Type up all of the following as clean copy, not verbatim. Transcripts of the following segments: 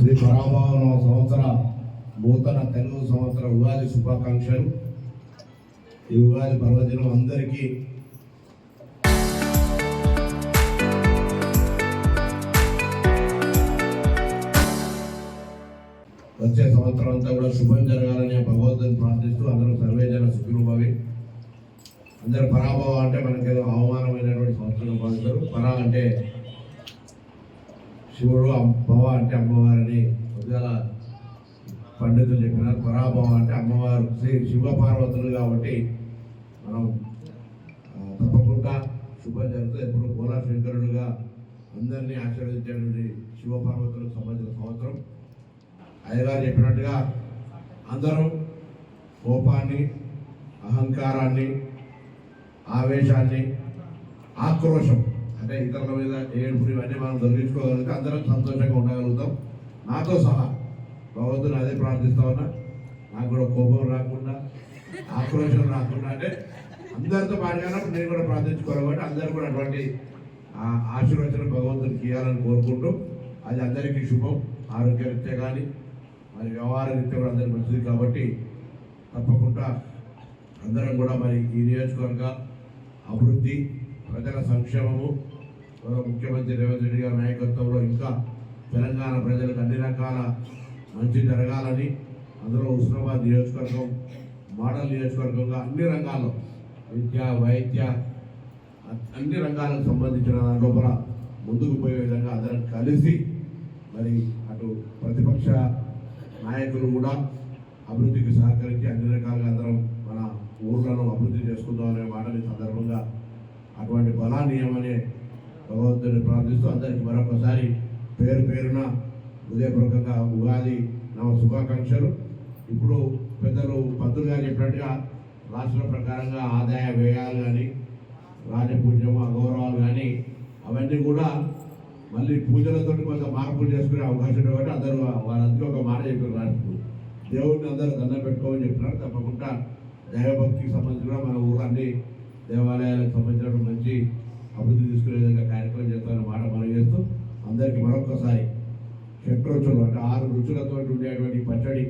శ్రీ పరాభవన సంవత్సర నూతన తెలుగు సంవత్సర ఉగాది శుభాకాంక్షలు. ఈ ఉగాది పర్వదినం అందరికీ వచ్చే సంవత్సరం అంతా కూడా శుభం జరగాలని భగవంతుని ప్రార్థిస్తూ అందరూ సర్వేజన సుఖినుభవి. అందరు పరాభవం అంటే మనకేదో అవమానమైనటువంటి సంవత్సరం భావిస్తారు. పరా అంటే శివుడు, భవ అంటే అమ్మవారిని ఉద్యాల పండితులు చెప్పినారు. పరాభవం అంటే అమ్మవారు శ్రీ శివపార్వతులు కాబట్టి మనం తప్పకుండా శుభం జరుగుతుంది. ఎప్పుడు భోలా శంకరుడుగా అందరినీ ఆశీర్వదించేటువంటి శివపార్వతులకు సంబంధించిన సంవత్సరం. అయ్యగారు చెప్పినట్టుగా అందరూ కోపాన్ని, అహంకారాన్ని, ఆవేశాన్ని, ఆక్రోశం అంటే ఇతరుల మీద ఏడుపుని ఇవన్నీ మనం తొలగించుకోగలిగితే అందరం సంతోషంగా ఉండగలుగుతాం. నాతో సహా భగవంతుని అదే ప్రార్థిస్తా ఉన్నా. నాకు కూడా కోపం రాకుండా, ఆక్రోశం రాకుండా అంటే అందరితో పాటుగానప్పుడు నేను కూడా ప్రార్థించుకోవాలి కాబట్టి అందరూ కూడా అటువంటి ఆశీర్వచనం భగవంతునికి ఇవ్వాలని కోరుకుంటూ అది అందరికీ శుభం. ఆరోగ్యరీత్యా కానీ మరి వ్యవహార రీత్యా కూడా అందరికీ మంచిది కాబట్టి తప్పకుండా అందరం కూడా మరి ఈ నియోజకవర్గ అభివృద్ధి, ప్రజల సంక్షేమము, ముఖ్యమంత్రి రేవంత్ రెడ్డి గారి నాయకత్వంలో ఇంకా తెలంగాణ ప్రజలకు అన్ని రకాల మంచి జరగాలని, అందులో హుస్నాబాద్ నియోజకవర్గం మోడల్ నియోజకవర్గంగా అన్ని రంగాల్లో విద్య, వైద్య అన్ని రంగాలకు సంబంధించిన లోపల ముందుకు పోయే విధంగా అందరం కలిసి మరి అటు ప్రతిపక్ష నాయకులు కూడా అభివృద్ధికి సహకరించి అన్ని రకాలుగా అందరం మన ఊర్లను అభివృద్ధి చేసుకుందాం అనే మాటని సందర్భంగా అటువంటి బలాన్ని ఇవ్వమని భగవంతుని ప్రార్థిస్తూ అందరికీ మరొకసారి పేరు పేరున హృదయపూర్వకంగా ఉగాది నవ శుభాకాంక్షలు. ఇప్పుడు పెద్దలు పంతులు గారు చెప్పినట్టుగా రాష్ట్ర ప్రకారంగా ఆదాయ వ్యయాలు కానీ, రాజపూజ్యము, అగౌరవాలు కానీ అవన్నీ కూడా మళ్ళీ పూజలతో కొంత మార్పులు చేసుకునే అవకాశం కాబట్టి అందరూ వాళ్ళందరూ ఒక మాట చెప్పారు. రాష్ట్రం దేవుడిని అందరూ దండం పెట్టుకోమని చెప్పినారు. తప్పకుండా దైవభక్తికి సంబంధించిన మన ఊరు అన్ని దేవాలయాలకు సంబంధించిన మంచి అభివృద్ధి తీసుకునే విధంగా కార్యక్రమం చేస్తామని మాట మనం చేస్తూ అందరికీ మరొకసారి షట్రుచులు అంటే 6 రుచులతో ఉండేటువంటి పచ్చడి,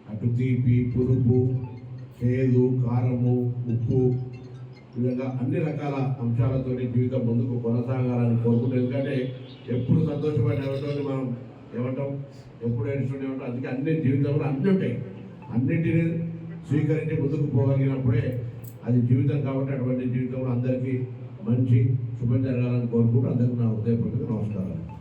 అటు తీపి, పులుపు, చేదు, కారము, ఉప్పు, ఈ విధంగా అన్ని రకాల అంశాలతో జీవితం ముందుకు కొనసాగాలని కోరుకుంటాం. ఎందుకంటే ఎప్పుడు సంతోషపడి మనం ఏమంటాం, ఎప్పుడు ఏడుస్తుంటే ఉంటాం. అందుకే అన్ని జీవితంలో అన్నీ ఉంటాయి. అన్నింటినీ స్వీకరించి ముందుకు పోగలిగినప్పుడే అది జీవితం కాబట్టి అటువంటి జీవితంలో అందరికీ మంచి శుభం జరగాలని కోరుకుంటూ అందరికీ నా హృదయపూర్వక నమస్కారాలు.